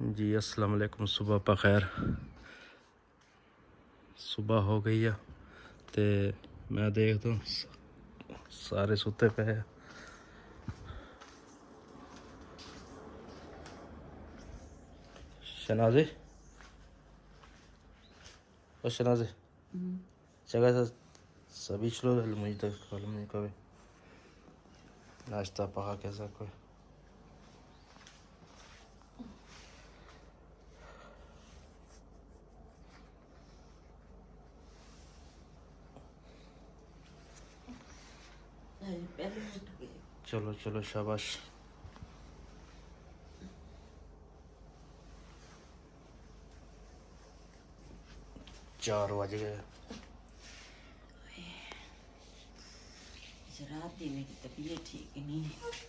जी अस्सलाम वालेकुम। सुबह पर खैर, सुबह हो गई है तो मैं देखता हूँ सारे सुते पे है। शनाजे और शनाजे जगह सभी चलो मुझे तो मालूम नहीं कभी नाश्ता पका कैसा कोई चलो चलो शाबाश। 4 बज गए। रात दी मेरी तबीयत ठीक नहीं है।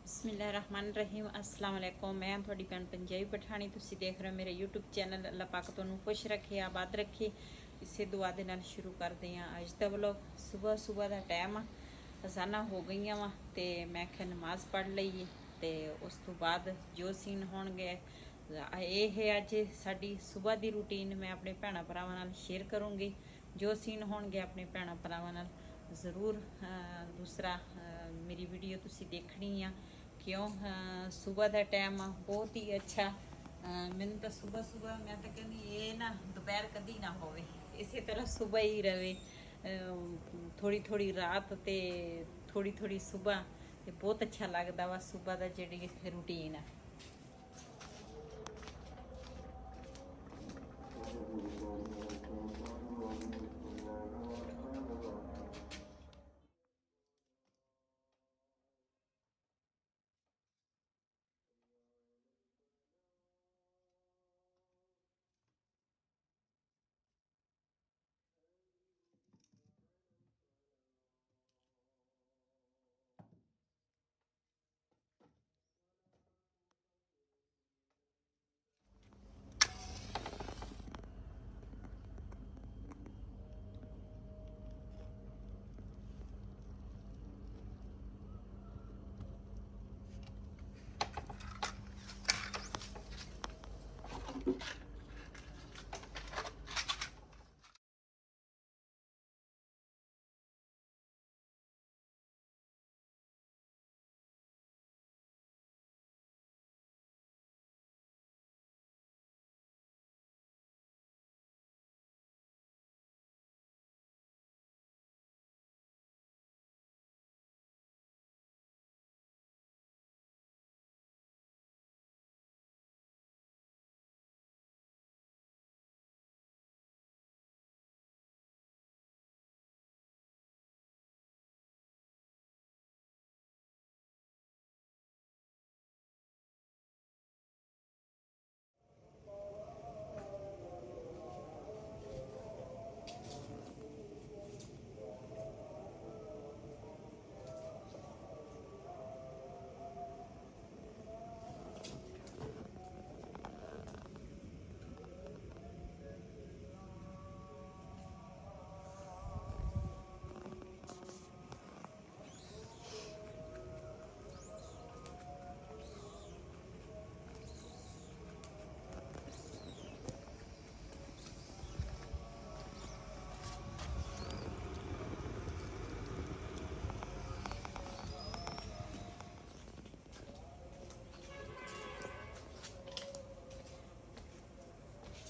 बिस्मिल्लाहिर्रहमानिर्रहीम। अस्सलाम वालेकुम। मैं थोड़ी भैन पंजाबी पठानी। तुसी देख रहे हो मेरे यूट्यूब चैनल। अल्लाह पाक तुहानू खुश रखे, आबाद रखे। इसे दुआ दे नाल शुरू करते हैं अज दा व्लॉग। सुबह सुबह का टाइम आ, अजाना हो गई वा तो मैं आख्या नमाज पढ़ लईए तो उस तो बाद जो सीन होणगे ये है अज साडी सुबह की रूटीन। मैं अपने भैन भरावां नाल शेयर करूँगी जो सीन होणगे अपने भैन भरावां नाल जरूर। दूसरा मेरी वीडियो तुसी देखनी आ क्यों सुबह का टाइम बहुत ही अच्छा। मैंने तो सुबह सुबह मैं तो कहनी ये ना दोपहर कभी ना हो, इसी तरह सुबह ही रहे। थोड़ी थोड़ी रात ते थोड़ी थोड़ी सुबह ते बहुत अच्छा लगता वा। सुबह का जी रूटीन है।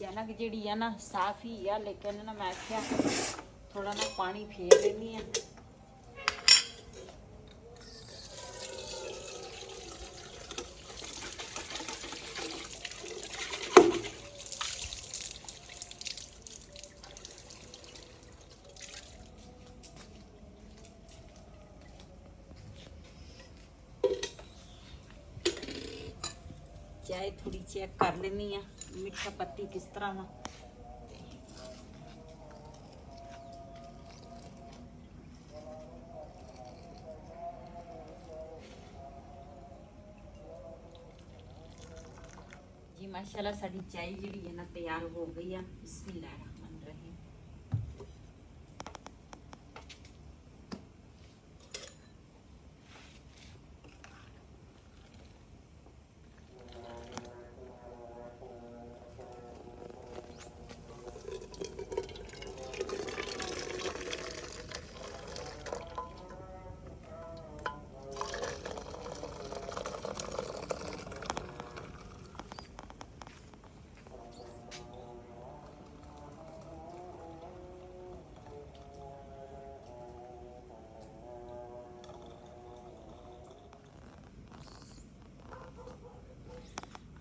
ਕਣਕ ਜਿਹੜੀ ਆ ਨਾ ਸਾਫ਼ ਹੀ ਆ, ਲੇਕਿਨ ਨਾ ਮੈਂ ਆਖਿਆ ਥੋੜਾ ਨਾ ਪਾਣੀ ਫੇਰ ਲੈਂਦੀ ਆ। ਚਾਹ ਥੋੜੀ ਚੈੱਕ ਕਰ ਲੈਣੀ ਆ ਮਿੱਠਾ ਪੱਤੀ ਕਿਸ ਤਰ੍ਹਾਂ ਵਾ। ਜੀ ਮਾਸ਼ਾਅੱਲਾ ਸਾਡੀ ਚਾਹ ਜਿਹੜੀ ਹੈ ਨਾ ਤਿਆਰ ਹੋ ਗਈ ਆ। ਬਿਸਮਿल्लाह रहमान रहीम।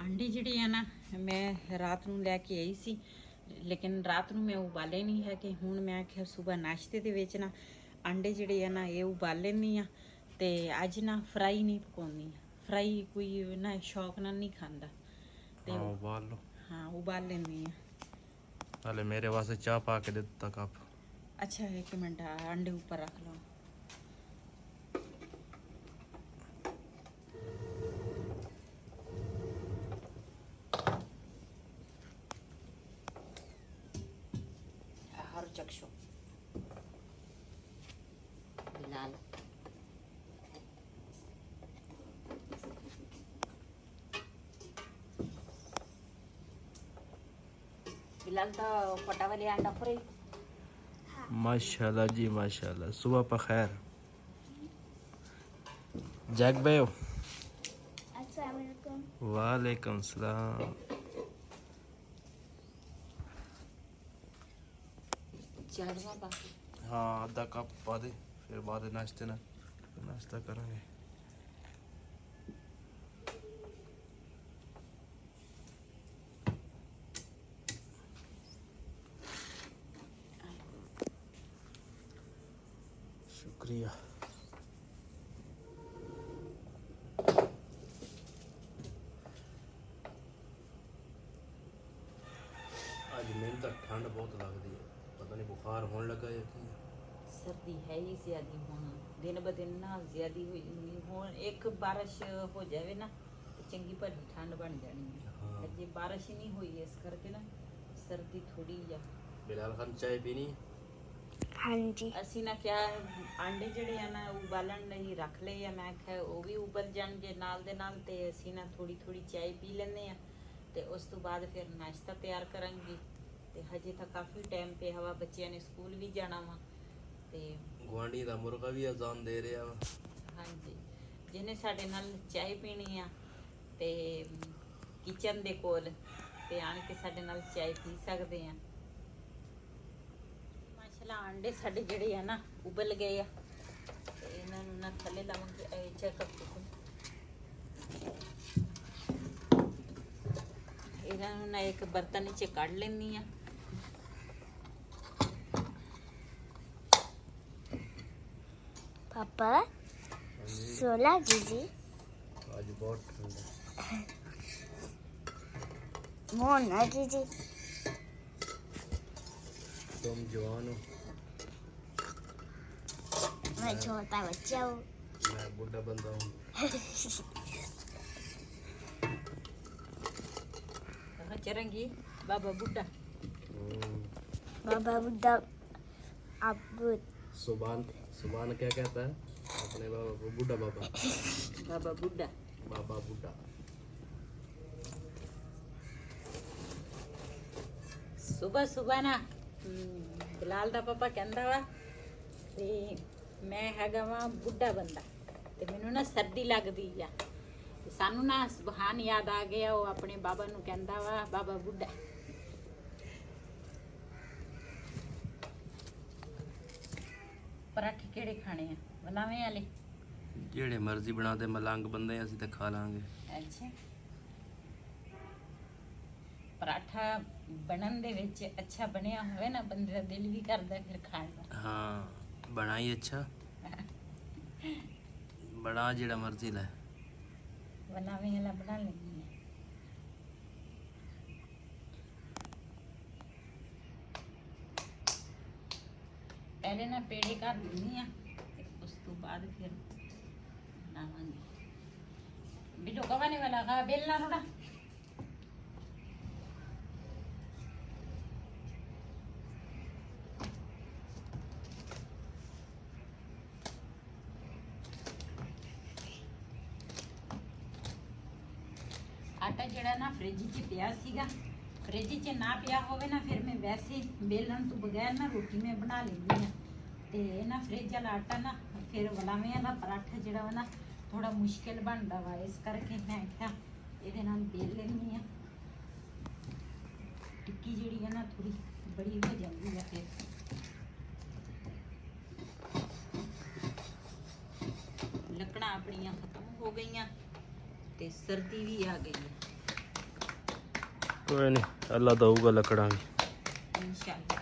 अंडे ਜਿਹੜੇ ਆ ਨਾ ਮੈਂ ਰਾਤ ਨੂੰ ਲੈ ਕੇ ਆਈ ਸੀ, ਲੇਕਿਨ ਰਾਤ ਨੂੰ ਮੈਂ ਉਬਾਲੇ ਨਹੀਂ ਹੈ ਕਿ ਹੁਣ ਮੈਂ ਆਖਿਆ ਸਵੇਰ ਨਾਸ਼ਤੇ ਦੇ ਵਿੱਚ ਨਾ ਅੰਡੇ ਜਿਹੜੇ ਆ ਨਾ ਇਹ ਉਬਾਲ ਲੈਣੀ ਆ। ਤੇ ਅੱਜ ਨਾ ਫਰਾਈ ਨਹੀਂ ਪਕਾਉਣੀ, ਫਰਾਈ ਕੋਈ ਨਾ ਸ਼ੌਕ ਨਾਲ ਨਹੀਂ ਖਾਂਦਾ ਤੇ ਉਬਾਲ ਲਓ। ਹਾਂ ਉਬਾਲ ਲੈਣੀ ਆ। ਹਲੇ ਮੇਰੇ ਵਾਸਤੇ ਚਾਹ ਪਾ ਕੇ ਦੇ ਦਿੱਤਾ ਕੱਪ। अच्छा एक मिनट अंडे ऊपर रख लो। हर चक्षु बिलाल बिलाल तो फटा वाले अंडा फ्राई। माशाल्लाह जी माशाल्लाह। सुबह पर खैर जैक भाई। अस्सलाम वालेकुम। वालेकुम सलाम। चादवा पा हाँ आधा कप पा दे, फिर बाद नाश्ते ना नाश्ता करेंगे। शुक्रिया। आज मैंने तो ठंड बहुत लगती है, पता नहीं बुखार होने लगा है कि सर्दी है ही ज्यादा होना, दिन ब दिन ना ज्यादा हुई हो। एक बारिश हो जाए ना तो चंगी भली ठंड बन जानी है। हाँ। जे बारिश ही नहीं हुई इस करके ना सर्दी थोड़ी आ। बिलाल खान चाय पीनी? हाँ जी। ਅਸੀਂ ਨਾ ਕਿਹਾ ਆਂਡੇ ਜਿਹੜੇ ਆ ਨਾ ਉਬਾਲਣ ਲਈ ਰੱਖ ਲਏ ਆ। ਮੈਂ ਕਿਹਾ ਉਹ ਵੀ ਉਬਲ ਜਾਣਗੇ ਨਾਲ ਦੇ ਨਾਲ ਤੇ ਅਸੀਂ ਨਾ ਥੋੜੀ ਥੋੜੀ ਚਾय ਪੀ ਲੈਂਦੇ ਆ ਤੇ ਉਸ ਤੋਂ ਬਾਅਦ ਫਿਰ ਨਾਸ਼ਤਾ ਤਿਆਰ ਕਰਾਂਗੇ। ਤੇ ਹਜੇ ਤਾਂ ਕਾਫੀ ਟਾਈਮ ਪਿਆ ਵਾ, ਬੱਚਿਆਂ ਨੇ ਸਕੂਲ ਵੀ ਜਾਣਾ ਵਾ ਤੇ ਗੁਆਂਢੀ ਦਾ ਮੁਰਗਾ ਵੀ ਅਜ਼ਾਨ ਦੇ ਰਿਹਾ ਵਾ। ਹਾਂਜੀ ਜਿਹਨੇ ਸਾਡੇ ਨਾਲ ਚਾय ਪੀਣੀ ਆ ਤੇ ਕਿਚਨ ਦੇ ਕੋਲ ਤੇ ਆਣ ਕੇ ਸਾਡੇ ਨਾਲ ਚਾय ਪੀ ਸਕਦੇ ਆ। ਮਾਸ਼ਾਅੱਲਾ ਅੰਡੇ ਸਾਡੇ ਜਿਹੜੇ ਆ ਨਾ ਉਬਲ ਗਏ ਆ ਤੇ ਇਹਨਾਂ ਨੂੰ ਨਾ ਥੱਲੇ ਲਾਵਾਂਗੇ। ਚੈੱਕ ਕਰੋ ਇਹਨਾਂ ਨੂੰ ਨਾ ਇੱਕ ਬਰਤਨ ਵਿੱਚ ਕੱਢ ਲੈਣੀ ਆ। पापा सोला दीदी आज बहुत ठंड है। मोना दीदी तुम जवान हो, मैं छोटा बच्चा हूँ। मैं बूढ़ा बंदा हूँ। चरंगी बाबा बुड्ढा बाबा बुड्ढा अब सुबान सुबान क्या कहता है अपने बाबा को? बूढ़ा बाबा। बाबा बुड्ढा बाबा बूढ़ा। ਸੁਬਾ ਸੁਬਾ ਨਾ ਬਿਲਾਲ ਦਾ ਪਾਪਾ ਕਹਿੰਦਾ ਵਾ ਤੇ ਮੈਂ ਹੈਗਾ ਵਾ ਬੁੱਢਾ ਬੰਦਾ ਤੇ ਮੈਨੂੰ ਨਾ ਸਰਦੀ ਲੱਗਦੀ ਆ ਤੇ ਸਾਨੂੰ ਨਾ ਸੁਭਾਨ ਯਾਦ ਆ ਗਿਆ। ਉਹ ਆਪਣੇ ਬਾਬਾ ਨੂੰ ਕਹਿੰਦਾ ਵਾ ਬਾਬਾ ਬੁੱਢਾ। ਪਰਾਠੇ ਕਿਹੜੇ ਖਾਣੇ ਆ, ਵਲਾਵੇਂ ਵਾਲੇ? ਜਿਹੜੇ ਮਰਜ਼ੀ ਬਣਾ ਦੇ, ਮਲੰਗ ਬੰਦੇ ਅਸੀਂ ਤਾਂ ਖਾ ਲਾਂਗੇ। ਅੱਛਾ, ਪਰਾਠਾ ਬਣਨ ਦੇ ਵਿੱਚ ਅੱਛਾ ਬਣਿਆ ਹੋਵੇ ਨਾ, ਬੰਦੇ ਦਾ ਦਿਲ ਵੀ ਕਰਦਾ ਫਿਰ ਖਾਣ ਨੂੰ। ਹਾਂ ਬਣਾ ਹੀ ਅੱਛਾ, ਬਣਾ ਜਿਹੜਾ ਮਰਜ਼ੀ ਲੈ। ਵਲਾਵੇਂ ਵਾਲਾ ਬਣਾ ਲੈਂਦੀ ਹਾਂ। ਪਹਿਲੇ ਨਾ ਪੇੜੇ ਕਰ ਦਿੰਦੀ ਆ ਤੇ ਉਸ ਤੋਂ ਬਾਅਦ ਫਿਰ ਬਣਾਵਾਂਗੇ। ਬਿਟੋ ਕਵਾਨੇ ਵਾਲਾ ਖਾ ਬੇਲਣਾ ਥੋੜਾ। ਆਟਾ ਜਿਹੜਾ ਨਾ ਫ੍ਰਿਜ 'ਚ ਪਿਆ ਸੀਗਾ, ਫ੍ਰਿਜ 'ਚ ਨਾ ਪਿਆ ਹੋਵੇ ਨਾ ਫਿਰ ਮੈਂ ਵੈਸੇ ਬੇਲਣ ਤੋਂ ਬਗੈਰ ਨਾ ਰੋਟੀ ਮੈਂ ਬਣਾ ਲੈਂਦੀ ਆ। ਤੇ ਨਾ ਫ੍ਰਿਜ ਵਾਲਾ ਆਟਾ ਨਾ ਫਿਰ ਵਲਾਵੇਂ ਵਾਲਾ ਪਰਾਠਾ ਜਿਹੜਾ ਵਾ ਨਾ ਥੋੜਾ ਮੁਸ਼ਕਿਲ ਬਣਦਾ ਵਾ, ਇਸ ਕਰਕੇ ਮੈਂ ਕਿਹਾ ਇਹਦੇ ਨਾਲ ਬੇਲ ਲੈਂਦੀ ਆ। ਟਿੱਕੀ ਜਿਹੜੀ ਆ ਨਾ ਥੋੜੀ ਬੜੀ ਹੋ ਜਾਂਦੀ ਆ ਫਿਰ। ਲੱਕੜਾਂ ਆਪਣੀਆਂ ਖਤਮ ਹੋ ਗਈਆਂ ਤੇ ਸਰਦੀ ਵੀ ਆ ਗਈ ਹੈ। ਕੋਈ ਨਹੀਂ, ਅੱਲਾ ਦਊਗਾ ਲੱਕੜਾਂ ਵੀ इंशाल्लाह।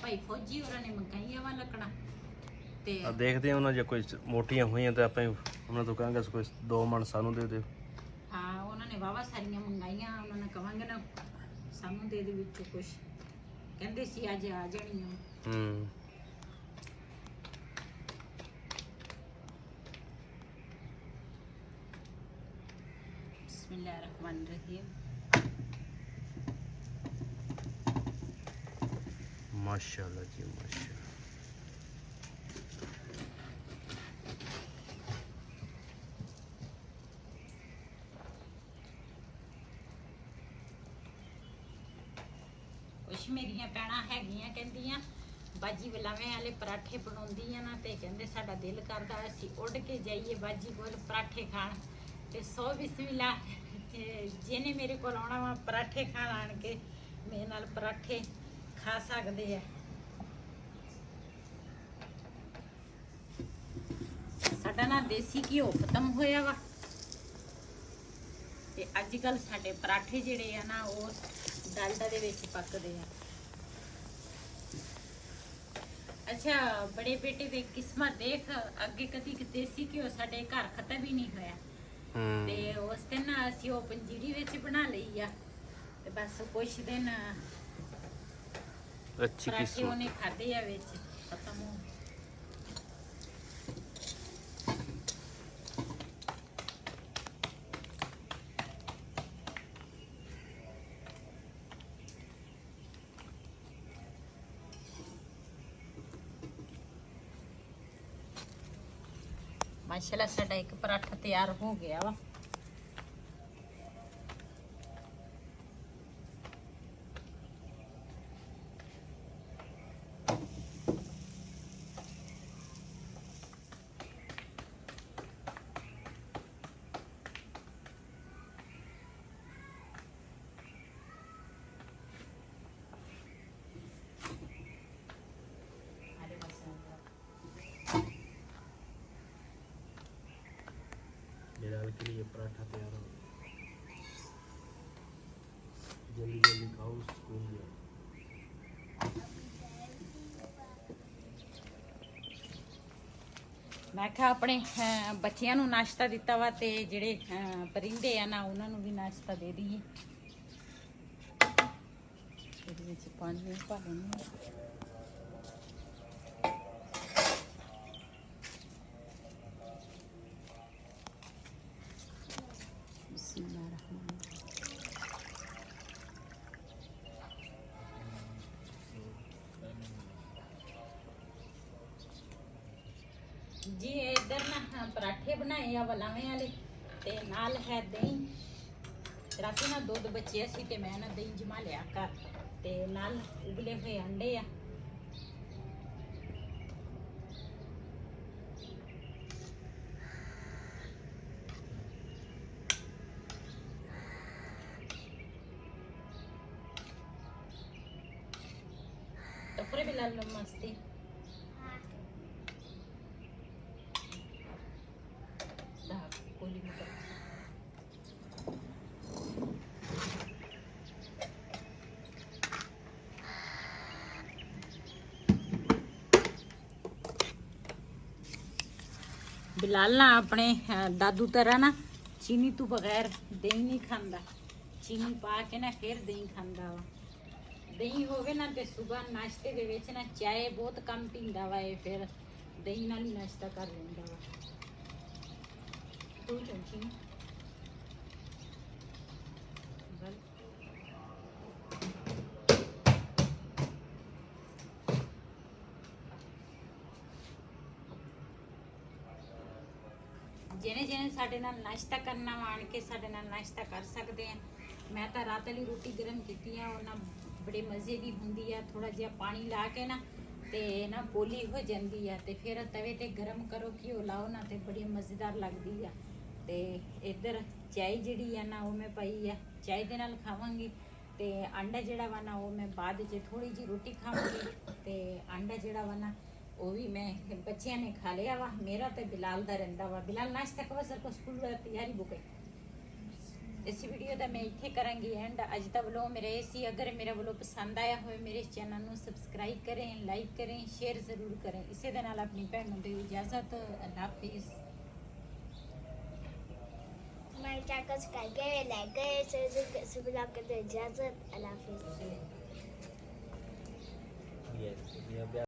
भाई फौजी होਰਾਂ ਨੇ ਮੰਗਾਈਆਂ ਵਾ ਲੱਕੜਾਂ ਤੇ ਆ ਦੇਖਦੇ ਹਾਂ ਉਹਨਾਂ ਜੇ ਕੋਈ ਮੋਟੀਆਂ ਹੋਈਆਂ ਤਾਂ ਆਪਾਂ ਉਹਨਾਂ ਤੋਂ ਕਹਾਂਗੇ ਕੋਈ 2 ਮਣ ਸਾਨੂੰ ਦੇ ਦਿਓ। ਹਾਂ ਉਹਨਾਂ ਨੇ ਵਾਵਾ ਸਾਰੀਆਂ ਮੰਗਾਈਆਂ, ਉਹਨਾਂ ਨੇ ਕਵਾਂਗੇ ਨਾ ਸਾਨੂੰ ਦੇ ਦੇ ਵਿੱਚੋਂ ਕੁਝ, ਕਹਿੰਦੇ ਸੀ ਅੱਜ ਆ ਜਾਣੀਆਂ। बिस्मिल्लाहिर्रहमानिर्रहीम। माशाल्लाह जी माशाल्लाह। ਕੁਛ ਮੇਰੀਆਂ ਭੈਣਾਂ ਹੈਗੀਆਂ ਕਹਿੰਦੀਆਂ ਬਾਜੀ ਵਲਾਵੇਂ ਵਾਲੇ ਪਰਾਠੇ ਬਣਾਉਂਦੀ ਆ ਨਾ ਤੇ ਕਹਿੰਦੇ ਸਾਡਾ ਦਿਲ ਕਰਦਾ ਅਸੀਂ ਉੱਡ ਕੇ ਜਾਈਏ ਬਾਜੀ ਕੋਲ ਪਰਾਠੇ ਖਾਣ। ਤੇ ਸੋ ਬਿਸਮਿਲ੍ਲਾ, ਜਿਹਨੇ ਮੇਰੇ ਕੋਲ ਆਉਣਾ ਵਾ ਪਰਾਠੇ ਖਾਣ ਆਣ ਕੇ ਮੇਰੇ ਨਾਲ ਪਰਾਠੇ ਖਾ ਸਕਦੇ ਆ। ਸਾਡਾ ਨਾ ਦੇਸੀ ਘਿਓ ਖਤਮ ਹੋਇਆ ਵਾ ਤੇ ਅੱਜ ਕੱਲ ਸਾਡੇ ਪਰਾਠੇ ਜਿਹੜੇ ਆ ਨਾ ਉਹ ਡਾਲਡਾ ਦੇ ਵਿੱਚ ਪੱਕਦੇ ਆ। ਅੱਛਾ ਬੜੇ ਬੇਟੇ ਦੇ ਕਿਸਮਤ ਦੇਖ, ਅੱਗੇ ਕਦੀ ਦੇਸੀ ਘਿਓ ਸਾਡੇ ਘਰ ਖਤਮ ਹੀ ਨਹੀਂ ਹੋਇਆ। ਤੇ ਉਸ ਦਿਨ ਨਾ ਅਸੀਂ ਉਹ ਪੰਜੀਰੀ ਵਿੱਚ ਬਣਾ ਲਈ ਆ ਤੇ ਬਸ ਕੁਛ ਦਿਨ ਅੱਛੀ ਪਰਾਠੇ ਕਿਸਮਤ। ਉਹਨੇ ਖਾਦੇ ਆ ਵਿੱਚ ਖਤਮ ਹੋ। माशाल्लाह साडा एक पराठा तैयार हो गया वा। बिलाल के लिए पराठा तैयार हो, जल्दी जल्दी खाओ स्कूल जाओ। मैं क्या अपने बच्चियां नू नाश्ता दिता वा ते जेड़े परिंदे आ ना उन्हां नू भी नाश्ता दे दईए। ਇਹਦੇ ਵਿੱਚ ਪਾਣੀ ਪਾ ਲੈਂਦੇ ਹਾਂ। जी इधर ना पराठे बनाए आ वलावे वाले ते नाल है दही। राती ना दुध बचे सी ते मैं ना दही जमा लिया घर ते नाल उबले हुए अंडे आ। करे बिलाल लो मस्ती कोली में कर बिलाल ना अपने दादू तरह ना चीनी तो बगैर दही नहीं खांदा चीनी पा के ना फिर दही खांदा वा दही होवे ना ते सुबह नाश्ते दे विच ना चाय बहुत कम पींदा वा ये फिर दही नाल ही नाश्ता कर लेंदा वा तू चमची बल ਜਿਹਨੇ ਜਿਹਨੇ ਸਾਡੇ ਨਾਲ ਨਾਸ਼ਤਾ ਕਰਨਾ ਵਾ ਆਣ ਕੇ ਸਾਡੇ ਨਾਲ ਨਾਸ਼ਤਾ ਕਰ ਸਕਦੇ ਆ ਮੈਂ ਤਾਂ ਰਾਤ ਵਾਲੀ ਰੋਟੀ ਗਰਮ ਕੀਤੀ ਆ ਉਹਨਾਂ ਬੜੇ ਮਜ਼ੇ ਦੀ ਹੁੰਦੀ ਆ ਥੋੜਾ ਜਿਹਾ ਪਾਣੀ ਲਾ ਕੇ ਨਾ ਤੇ ਨਾ ਪੋਲੀ ਹੋ ਜਾਂਦੀ ਆ ਤੇ ਫਿਰ ਤਵੇ ਤੇ ਗਰਮ ਕਰੋ ਘਿਓ ਲਾਓ ਨਾ ਤੇ ਬੜੀ ਮਜ਼ੇਦਾਰ ਲੱਗਦੀ ਆ ਤੇ ਇੱਧਰ ਚਾय ਜਿਹੜੀ ਆ ਨਾ ਉਹ ਮੈਂ ਪਾਈ ਆ ਚਾय ਦੇ ਨਾਲ ਖਾਵਾਂਗੀ ਤੇ ਆਂਡਾ ਜਿਹੜਾ ਵਾ ਨਾ ਉਹ ਮੈਂ ਬਾਅਦ 'ਚ ਥੋੜੀ ਜਿਹੀ ਰੋਟੀ ਖਾਵਾਂਗੀ ਤੇ ਆਂਡਾ ਜਿਹੜਾ ਵਾ ਨਾ ਉਹ ਵੀ ਮੈਂ ਬੱਚਿਆਂ ਨੇ ਖਾ ਲਿਆ ਵਾ ਮੇਰਾ ਤੇ ਬਿਲਾਲ ਦਾ ਰਹਿੰਦਾ ਵਾ ਬਿਲਾਲ ਨਾਸ਼ਤਾ ਕਵਾ ਸਰ ਕੋ ਸਕੂਲ ਦਾ ਤਿਆਰੀ ਬੁਕੇ ਇਸ ਵੀਡੀਓ ਦਾ ਮੈਂ ਇੱਥੇ ਕਰਾਂਗੀ ਐਂਡ ਅੱਜ ਦਾ ਵਲੋਗ ਮੇਰਾ ਇਹ ਸੀ ਅਗਰ ਮੇਰਾ ਵਲੋਗ ਪਸੰਦ ਆਇਆ ਹੋਵੇ ਮੇਰੇ ਚੈਨਲ ਨੂੰ ਸਬਸਕ੍ਰਾਈਬ ਕरें ਲਾਈਕ करें ਸ਼ੇਅਰ ਜ਼ਰੂਰ ਕरें ਇਸੇ ਦੇ ਨਾਲ ਆਪਣੀ ਭੈਣ ਨੂੰ ਦਿਓ ਇਜਾਜ਼ਤ ਅੱਲਾਹ ਹਾਫਿਜ਼ मैं क्या कुछ करके लाइक करे सुबह कर दो इजाजत अल्लाह हाफिज़ ये